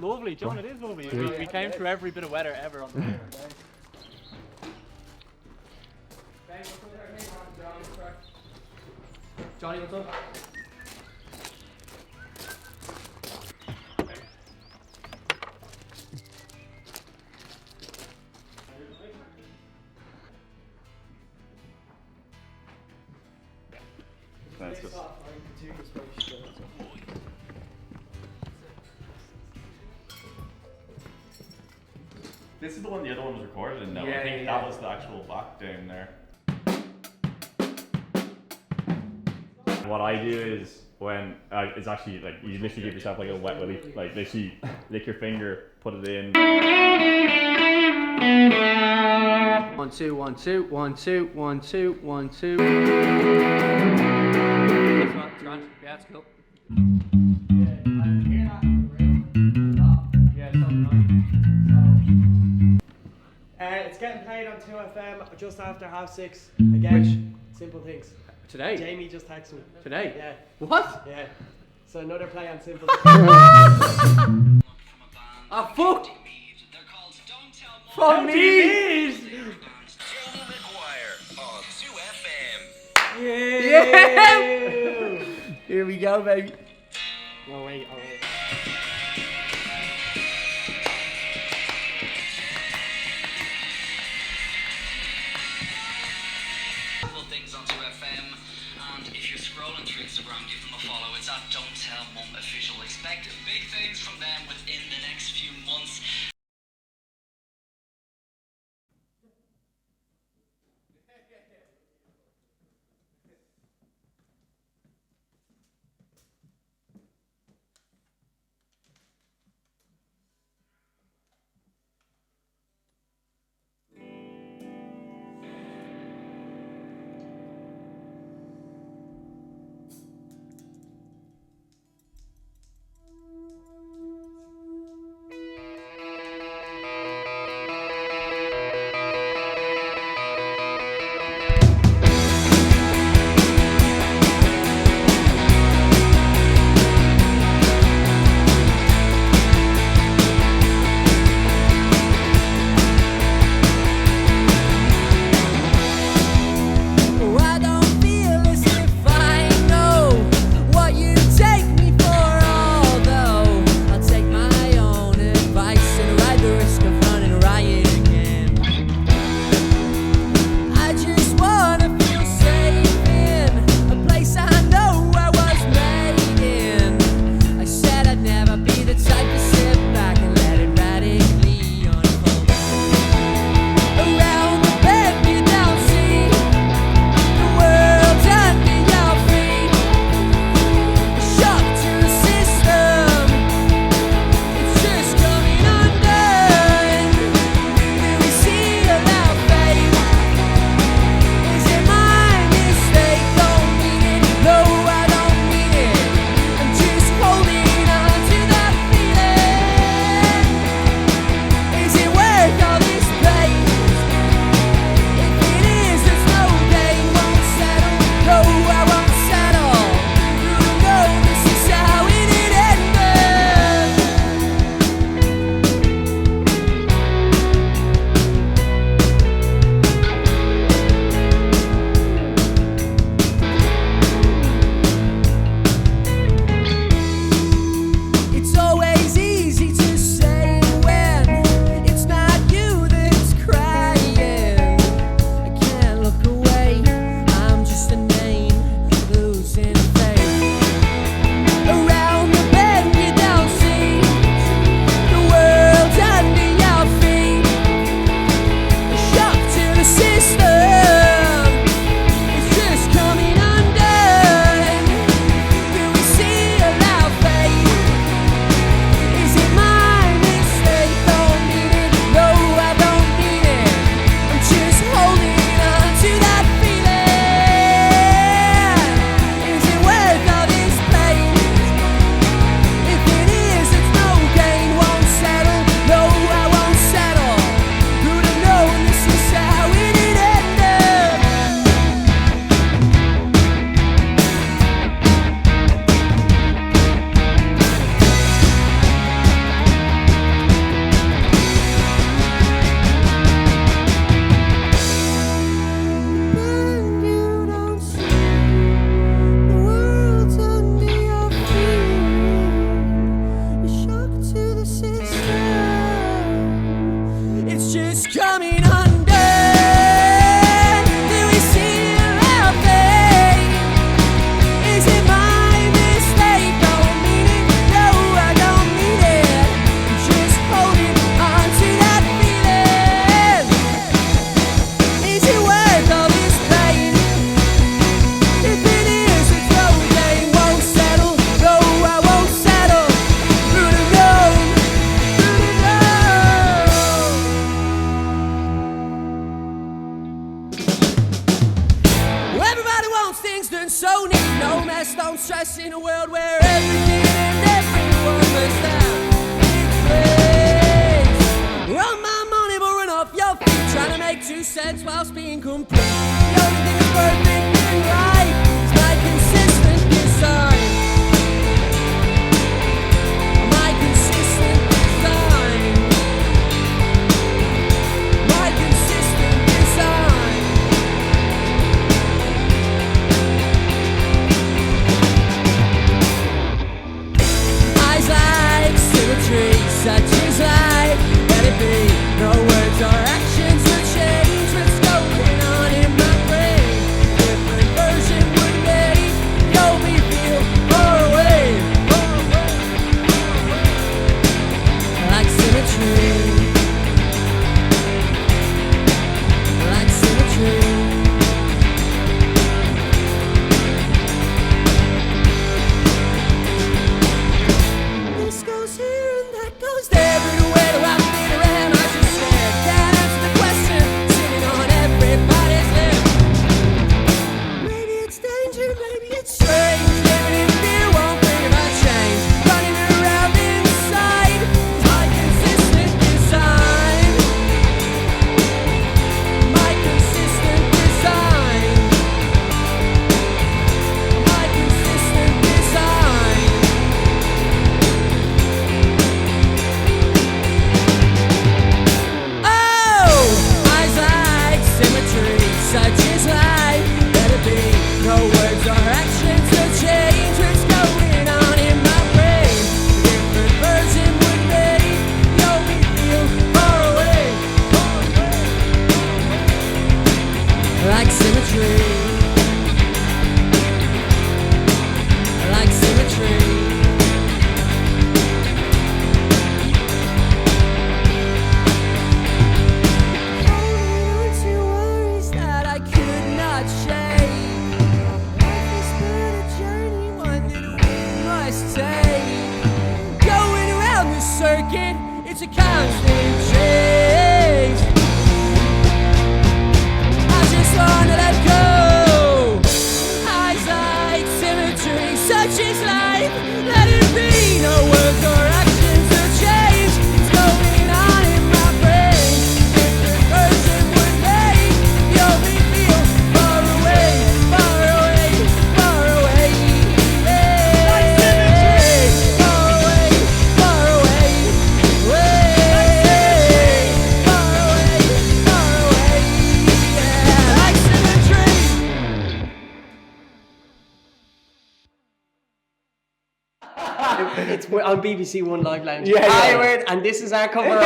lovely, John. It is lovely. We came through every bit of weather ever on the day. Johnny, what's up? That's good. This is the one the other one was recorded in, though. I think that was the actual back down there. What I do is when it's actually like you literally give yourself like a wet willy, like literally lick your finger, put it in. 1 2 1 2 1 2 1 2 1 2. That's grand. Yeah, it's cool. It's getting played on 2FM just after 6:30. Again, Simple Things. Today? Jamie just texted me. Today? Yeah. What? Yeah. So another play on Simple Things. Ah, fuck! Fuck me! Yeah! Here we go, baby. Oh wait, oh wait. Things on 2FM, and if you're scrolling through Instagram, give them a follow. It's at Don't Tell Mum Official. Expect big things from them within the next few months. coming undone. Do we seal our fate? Is it my mistake? Don't mean it, no, I don't mean it. Just holding on to that feeling. Is it worth all this pain? If it is, it's okay. Won't settle, no, I won't settle. Through the road, through the road. Everybody wants things done so neat. No mess, don't stress in a world where everything and everyone must have its place. Run my money, but run off your feet. Trying to make 2 cents whilst being complete. The only thing that's perfect and right is my consistent design. My consistent design. My consistent design. Eyes like symmetry, such is life. Let it be. No words or actions will change what's going on in my brain. Different version would make me feel far away. Like symmetry. Like symmetry. This goes here and that goes there. Everywhere do I fit around? I just said, can't answer the question. Sitting on everybody's lip. Maybe it's danger, maybe it's strange. Living in fear won't bring about change. Running around inside is my consistent design. My consistent design. My consistent design. Oh, eyes like symmetry, such is life. Let it be. No words or actions will change what's going on in my brain. A different version would make me feel far away. Like symmetry. Like symmetry. Holding on to worries that I could not shake. Life is but a journey, one that we must take. Going around the circuit, it's a constant chase. I just wanna let go. Eyes like symmetry, such is life. Let it be. No words or actions will change. It's going on in my brain. Different version would make me feel far away, far away, far away. Like symmetry. Far away, far away, way. Far away, far away. Yeah, like symmetry. It's on BBC One Live Lounge. Yeah, Hi, yeah. Word, and this is our cover of.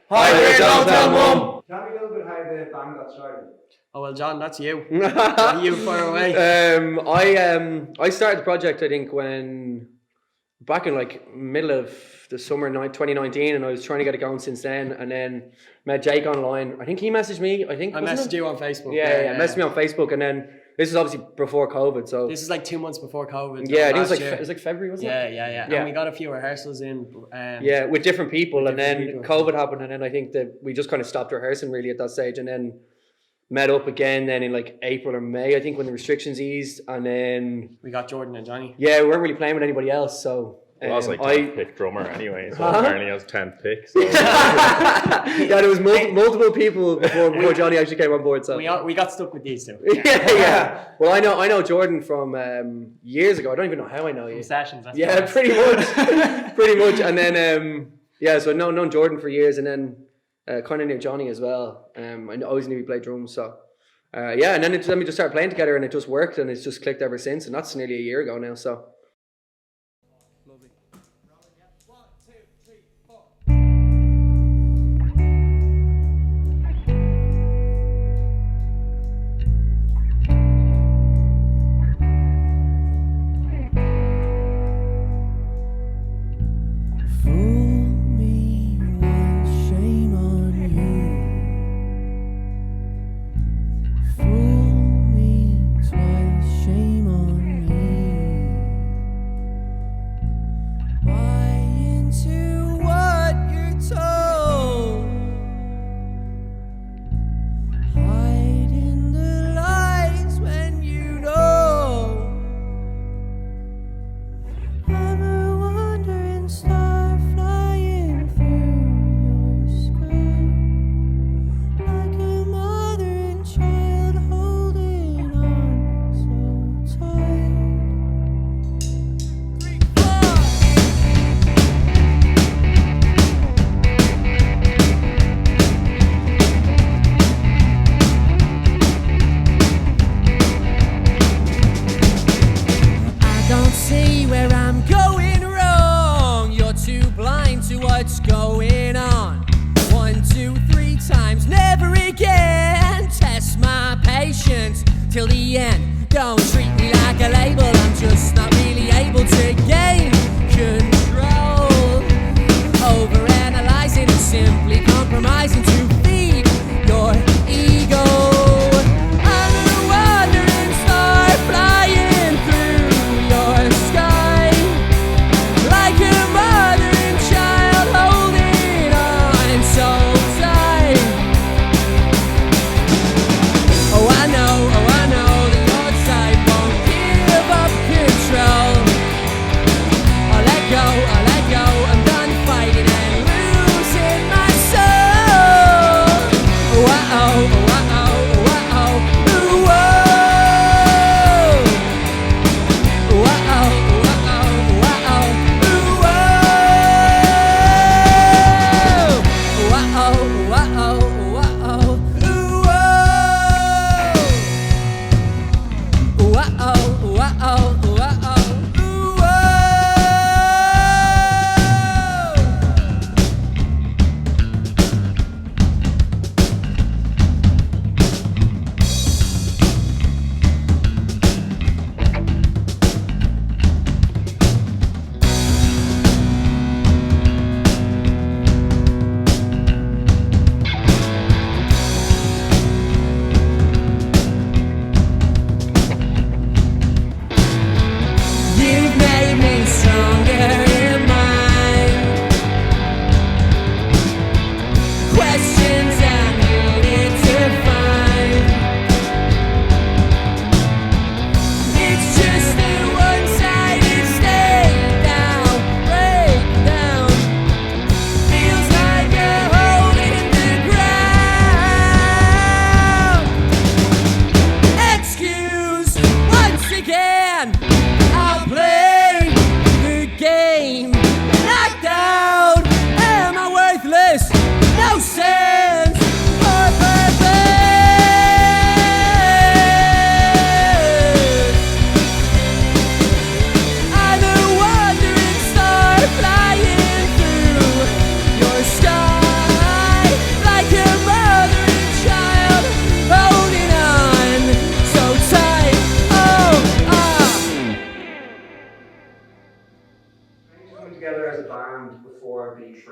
Hi there, don't tell mum. Tell me a little bit how the band got started. Oh well, John, that's you. You far away. I started the project, I think, when back in like middle of the summer 2019, and I was trying to get it going since then, and then met Jake online. I think he messaged me. I I messaged you on Facebook. Yeah, messaged me on Facebook, and then this is obviously before COVID, so This is like 2 months before COVID. yeah, I think it was last like year. it was like February, wasn't Yeah. it? And Yeah. we got a few rehearsals in. Yeah, with different people, and then different COVID happened, and then I think that we just kind of stopped rehearsing really at that stage, and then met up again then in like April or May, I think, when the restrictions eased, and then We got Jordan and Johnny. yeah, we weren't really playing with anybody else, so Well, I was like 10th pick drummer anyway, so Huh? apparently I was 10th pick. So. yeah, there was multiple people before Johnny actually came on board. So We got stuck with these two. yeah. Well, I know Jordan from years ago. I don't even know how I know you. Sessions. That's Yeah, nice. pretty much. And then yeah, so I've known Jordan for years, and then kind of knew Johnny as well. I always knew he played drums, so yeah. And then we just started playing together, and it just worked, and it's just clicked ever since. And that's nearly a year ago now. So.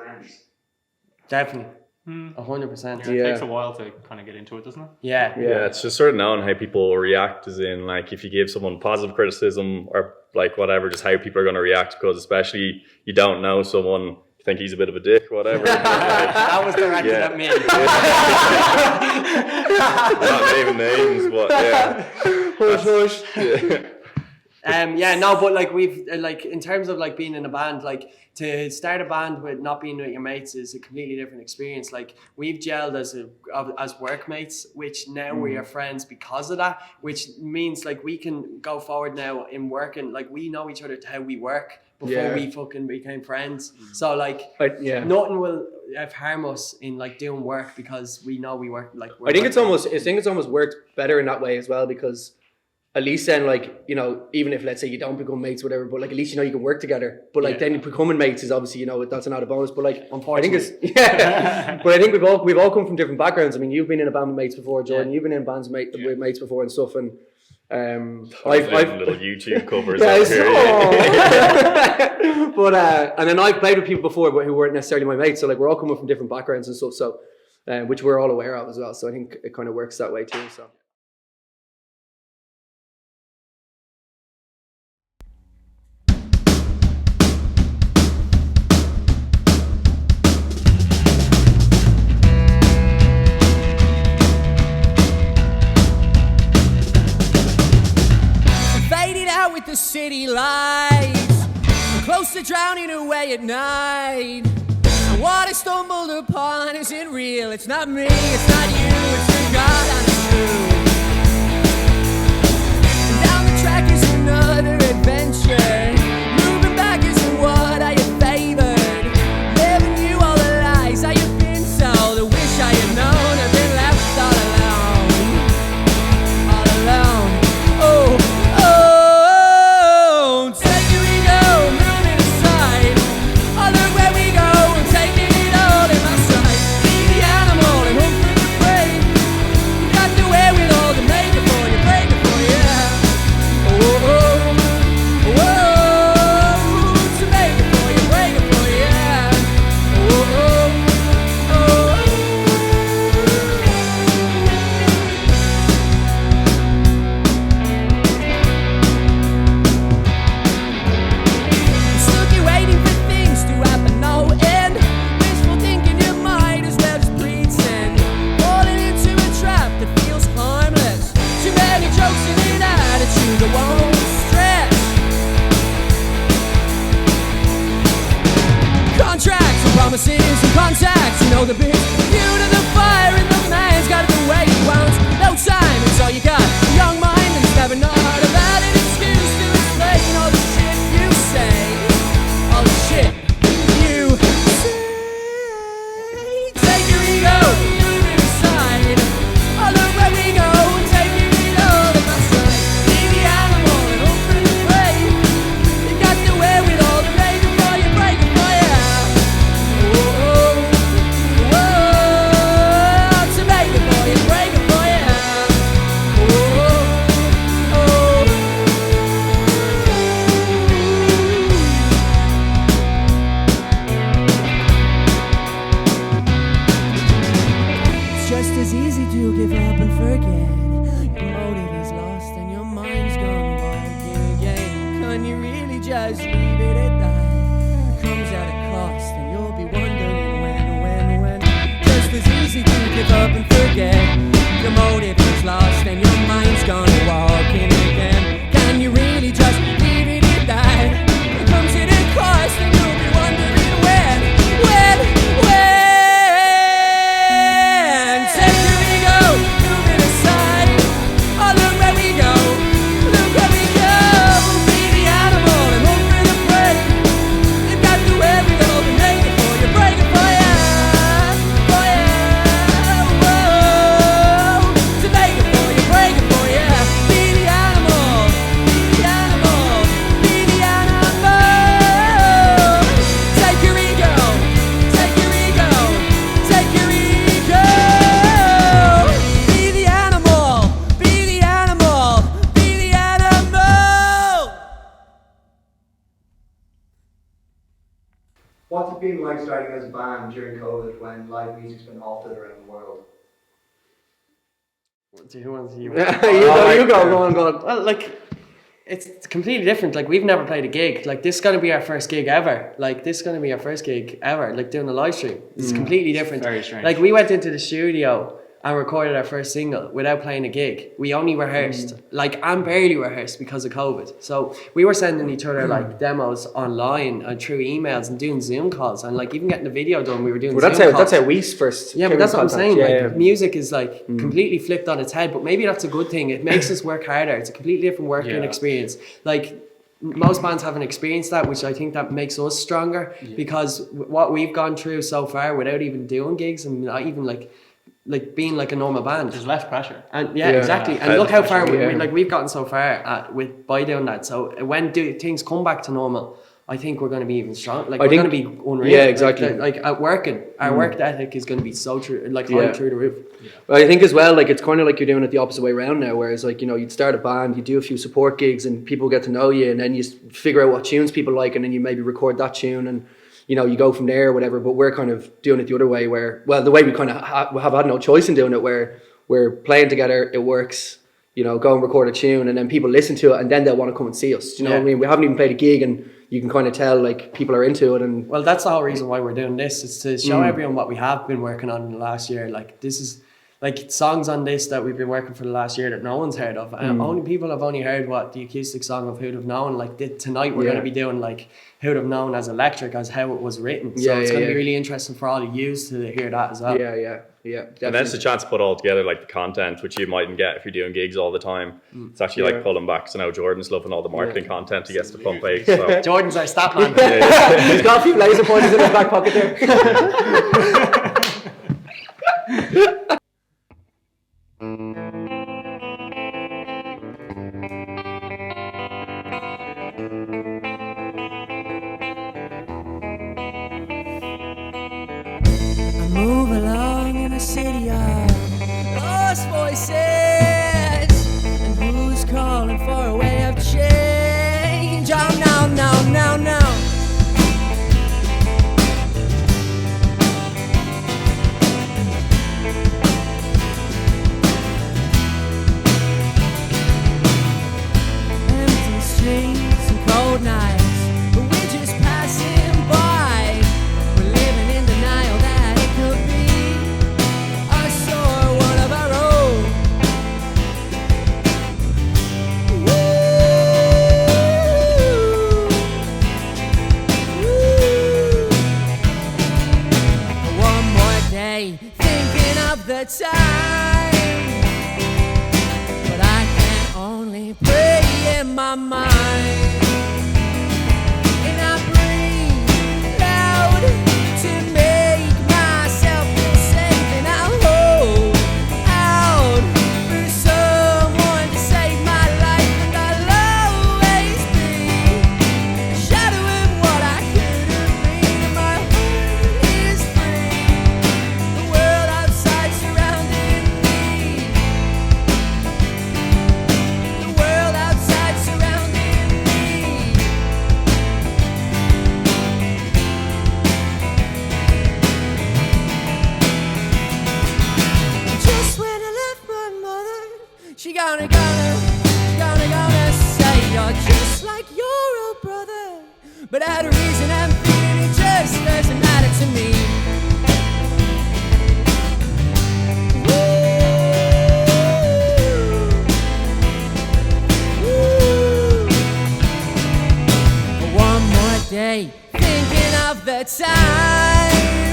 friends. Definitely. Yeah, 100%. it Yeah. takes a while to kind of get into it, doesn't it? Yeah. Yeah, it's just sort of knowing how people react, as in, like, if you give someone positive criticism or like whatever, just how people are going to react, because especially you don't know someone, you think he's a bit of a dick, whatever. That was directed Yeah. at me. Not naming names, but yeah. Hush. Yeah, no, but like we've like in terms of like being in a band, like to start a band with not being with your mates is a completely different experience. Like we've gelled as workmates, which now we are friends because of that, which means like we can go forward now in work and like we know each other to how we work before we fucking became friends. So like nothing will harm us in like doing work because we know we work like. I think it's almost worked better in that way as well, because at least then, like, you know, even if let's say you don't become mates, whatever, but like at least you know you can work together. But like then becoming mates is obviously, you know, that's another bonus. But like, I think it's but I think we've all come from different backgrounds. I mean, you've been in a band with mates before, Jordan. You've been in bands with mates before and stuff. And I've little YouTube covers. Yes, but and then I've played with people before, but who weren't necessarily my mates. So like we're all coming from different backgrounds and stuff. So which we're all aware of as well. So I think it kind of works that way too. So. With the city lights, I'm close to drowning away at night. And what I stumbled upon isn't real. It's not me, it's not you, it's the God on the truth. And down the track is another adventure. Moving back isn't what I had favored. Never knew all the lies I had been told. I wish I had known I'd been left all alone. All alone. Oh. Promises and contacts, you know the bit. You to the fire and the man's got it the way he wants. No time, it's all you got. A young mind and he's never not a valid excuse to explain all the shit you say. All the shit you say. Take your ego, move it aside. All the way we go, taking it all in my stride. Be the animal and hope for the prey. You got the wherewithal to make it for you, break it for you. Just leave it at that. It comes at a cost, and you'll be wondering when. Just as easy to give up and forget. Your motive is lost, and your mind's gonna walk in again. Can you really just leave it at that? It comes at a cost, and you'll be wondering when. Take your ego, move it aside. Oh, look where we go. Look where we go. Be the animal. Animal starting as a band during COVID when live music's been halted around the world? Who wants to you go on. Well, like, it's completely different. Like, we've never played a gig. Like, this is going to be our first gig ever. Like, doing a live stream. It's completely different. Very strange. Like, we went into the studio and recorded our first single without playing a gig. We only rehearsed, and barely rehearsed because of COVID. So we were sending each other like demos online and through emails and doing Zoom calls and like even getting the video done. We were doing Zoom calls. That's how we first. Yeah, but that's what I'm saying. Yeah, music is like completely flipped on its head, but maybe that's a good thing. It makes us work harder. It's a completely different working experience. Like, most bands haven't experienced that, which I think that makes us stronger because what we've gone through so far without even doing gigs and not even like being like a normal band. There's less pressure. And exactly. And look how far we've gotten so far by doing that. So when things come back to normal, I think we're going to be even strong. Like, we're going to be unreal. Yeah, exactly. Like at working, our work ethic is going to be so true, like high through the roof. Yeah. But I think as well, like, it's kind of like you're doing it the opposite way around now. Whereas, like, you know, you'd start a band, you do a few support gigs, and people get to know you, and then you figure out what tunes people like, and then you maybe record that tune and. You know, you go from there or whatever, but we're kind of doing it the other way where, well, the way we kind of have had no choice in doing it, where we're playing together, it works, you know, go and record a tune and then people listen to it and then they'll want to come and see us. Do you know what I mean? We haven't even played a gig and you can kind of tell, like, people are into it. And well, that's the whole reason why we're doing this, is to show everyone what we have been working on in the last year. Like, this is, like, songs on this that we've been working for the last year that no one's heard of. And people have only heard what the acoustic song of Who'd Have Known. Like, tonight we're going to be doing, like, Who'd Have Known as electric, as how it was written. So it's going to be really interesting for all of you to hear that as well. Yeah, definitely. And then it's a chance to put all together, like, the content, which you mightn't get if you're doing gigs all the time. It's actually like pulling back. So now Jordan's loving all the marketing content he gets to pump out. So. Jordan's our stat man. He's got a few laser pointers in his back pocket there. Move along in a city of lost voices, and who's calling for a way of change? Oh no, no, no, no. Empty streets and cold nights, but we're just passing by. We're living in denial that it could be us or one of our own. One more day thinking of the time, but I can only pray in my mind. And I breathe loud to make myself feel safe, and I hold out for someone to save my life, and I'll always be a shadow of what I could have been, and my heart is free. The world outside surrounding me. The world outside surrounding me. Just when I left my mother, she gonna say you're just like your old brother. But out of reason I'm feeling it just doesn't matter to me. One more day thinking of the time,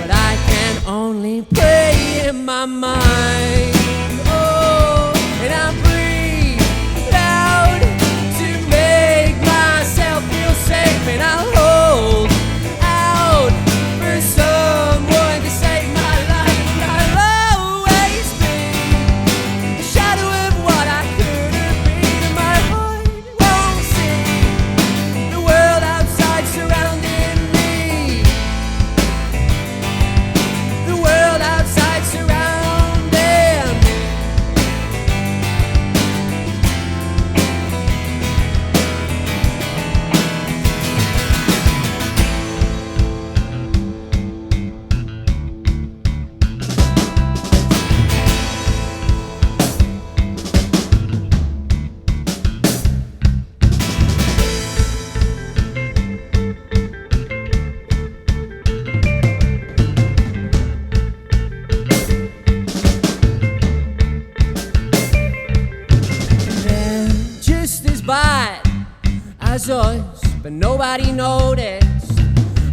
but I can only pray in my mind. Oh, and I breathe loud to make myself feel safe, and I'll hold out for someone to save my life, and I'll always be a shadow of what I could have been, and my heart won't see the world outside surrounding me. The world outside surrounding me. choice, but nobody noticed.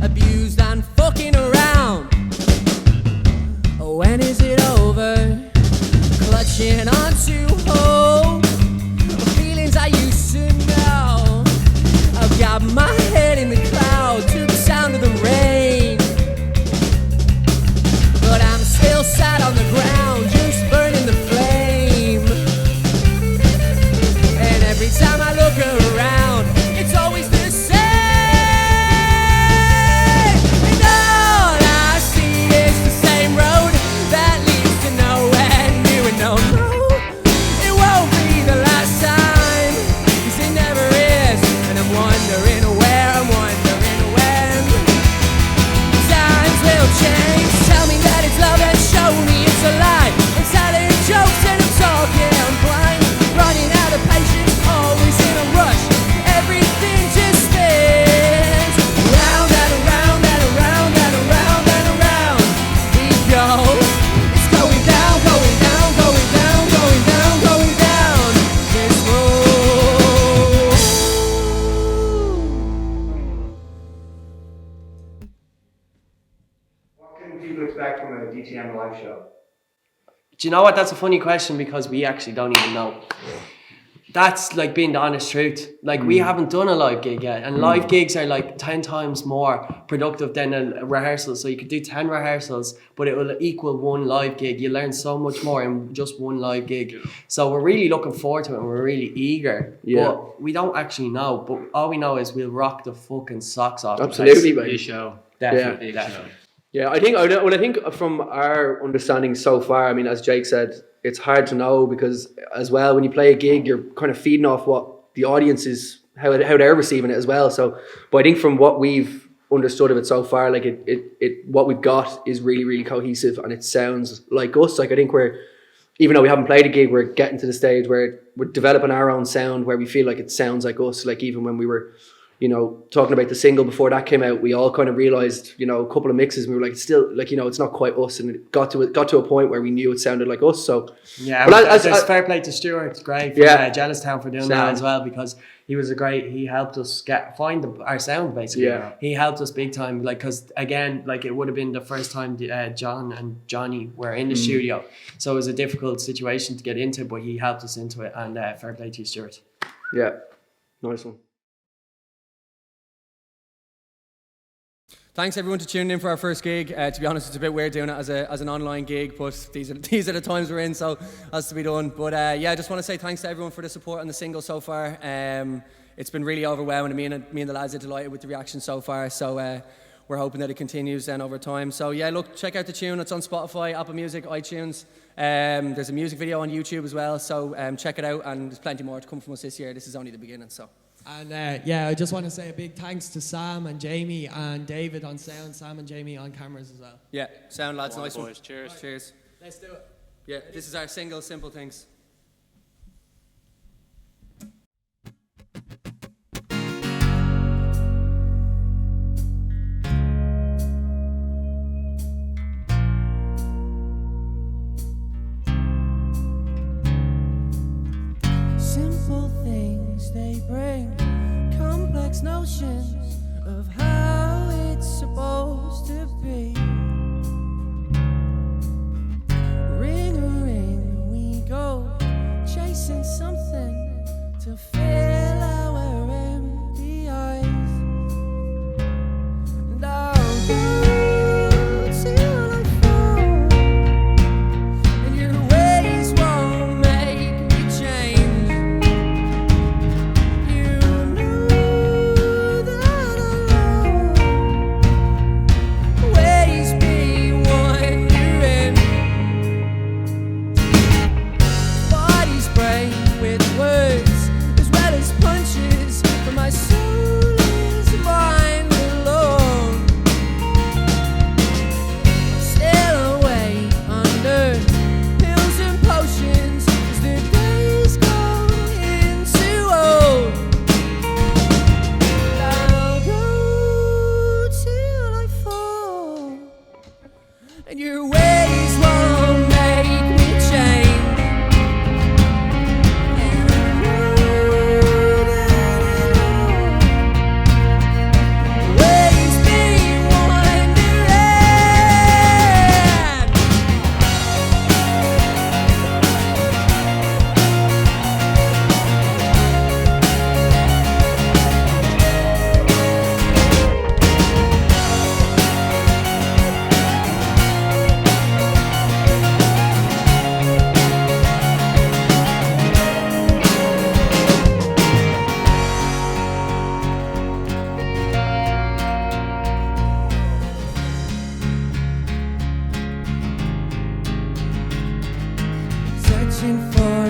Abused and fucking around. When is it over? Clutching onto hope. The feelings I used to know. I've got my head in the clouds to the sound of the rain. But I'm still sat on the ground, just burning the flame. And every time I look around, it's always the same. And all I see is the same road that leads to nowhere new. And no, it won't be the last time, 'cause it never is. And I'm wondering where, I'm wondering when. Times will change. Tell me that it's love and show me it's a lie. I'm telling jokes and I'm talking, I'm blind. Running out of patience, always in a rush. Everything just spins round and around and around and around and around. We go. It's going down, going down, going down, going down, going down. This road. What can people expect from a DTM live show? Do you know what? That's a funny question because we actually don't even know. That's like being the honest truth. Like we haven't done a live gig yet, and live gigs are like 10 times more productive than a rehearsal. So you could do 10 rehearsals, but it will equal one live gig. You learn so much more in just one live gig. So we're really looking forward to it, and we're really eager. Yeah. But we don't actually know. But all we know is we'll rock the fucking socks off. Absolutely, the mate. Big show. Definitely, Big definitely. Yeah, I think from our understanding so far, I mean, as Jake said, it's hard to know because as well, when you play a gig, you're kind of feeding off what the audience is, how they're receiving it as well. So, but I think from what we've understood of it so far, like what we've got is really, really cohesive and it sounds like us. Like I think even though we haven't played a gig, we're getting to the stage where we're developing our own sound where we feel like it sounds like us. Like even when we were, talking about the single before that came out, we all kind of realized, a couple of mixes, and we were like, still, like, it's not quite us, and it got to a point where we knew it sounded like us. So yeah, but as fair play to Stuart, it's great from Jellistown for doing that as well, because he helped us find our sound basically. Yeah. He helped us big time, like, because again, like it would have been the first time John and Johnny were in the studio, so it was a difficult situation to get into, but he helped us into it, and fair play to you, Stuart. Yeah, nice one. Thanks everyone for tuning in for our first gig. To be honest, it's a bit weird doing it as an online gig, but these are the times we're in, so has to be done. But I just want to say thanks to everyone for the support on the single so far. It's been really overwhelming. Me and the lads are delighted with the reaction so far. So we're hoping that it continues then over time. So yeah, look, check out the tune. It's on Spotify, Apple Music, iTunes. There's a music video on YouTube as well. So check it out, and there's plenty more to come from us this year. This is only the beginning. So. And I just want to say a big thanks to Sam and Jamie and David on sound, Sam and Jamie on cameras as well. Yeah, sound lads, nice one. Cheers. Right. Cheers. Let's do it. Yeah, this is our single, Simple Things. Simple things, they bring complex notions of how it's supposed to be. Ring a ring, we go chasing something to fill our empty eyes. And I'll go till I fall, and your ways won't make me change. You know that I love ways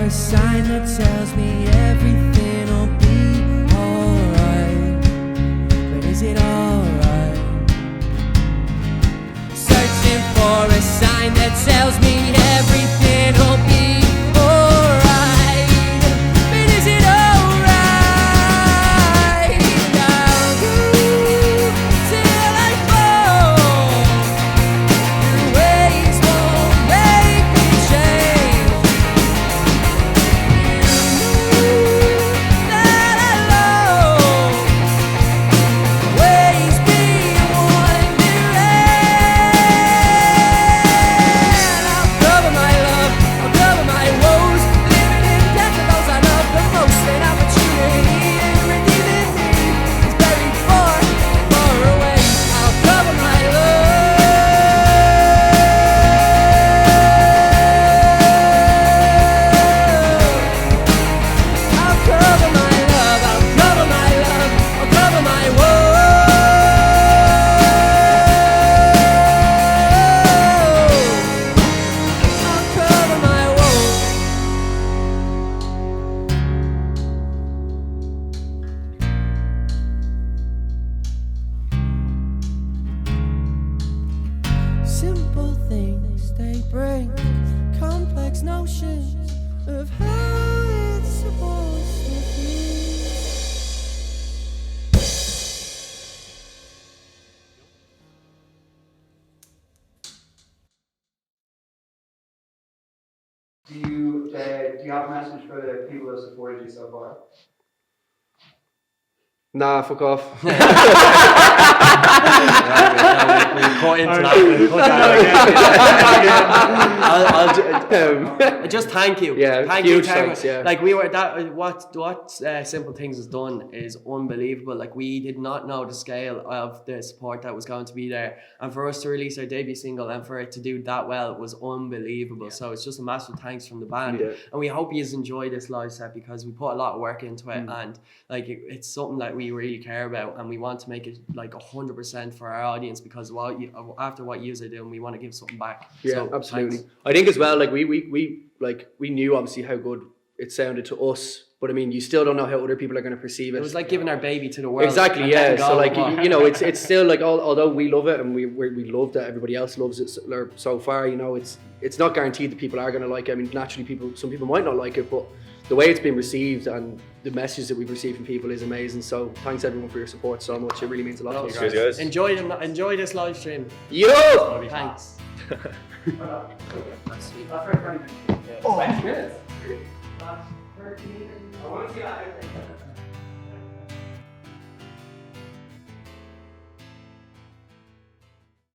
a sign that tells me everything will be alright. But is it alright? Searching for a sign that tells me everything will be alright. But is it alright? I'll go till I fall. Your ways won't make me change. You that I love, ways be wondering. I'll cover my love, I'll cover my woes, living in death of those I love the most. An opportunity in redeeming me is buried far, far away. I'll cover my love. I'll cover my love, I'll cover my love, I'll cover my woes. I'll cover my woes. Simple things, they bring complex notions of how it's supposed to be. Do you have a message for the people who have supported you so far? Nah, fuck off. We cut into that. We'll cut that. Just thank you. Yeah, thank huge you. Cameron. thanks, yeah. Like we were that. What Simple Things has done is unbelievable. Like we did not know the scale of the support that was going to be there, and for us to release our debut single and for it to do that well was unbelievable. So it's just a massive thanks from the band, Yeah. and we hope you enjoy this live set because we put a lot of work into it, and like it's something that we really care about, and we want to make it like 100% for our audience because after what yous are doing, we want to give something back. Yeah, So, absolutely. thanks. I think as well, like we knew obviously how good it sounded to us, but I mean, you still don't know how other people are going to perceive it. It was like giving our baby to the world. Exactly, and yeah. letting So go. like you know, it's still like although we love it and we love that everybody else loves it so far. You know, it's not guaranteed that people are going to like it. I mean, naturally, some people might not like it, but the way it's been received and the message that we've received from people is amazing. So thanks everyone for your support so much. It really means a lot to you Cheers, guys. guys. Enjoy this live stream. Yo! Thanks. Oh, 20 minutes. I want to see that.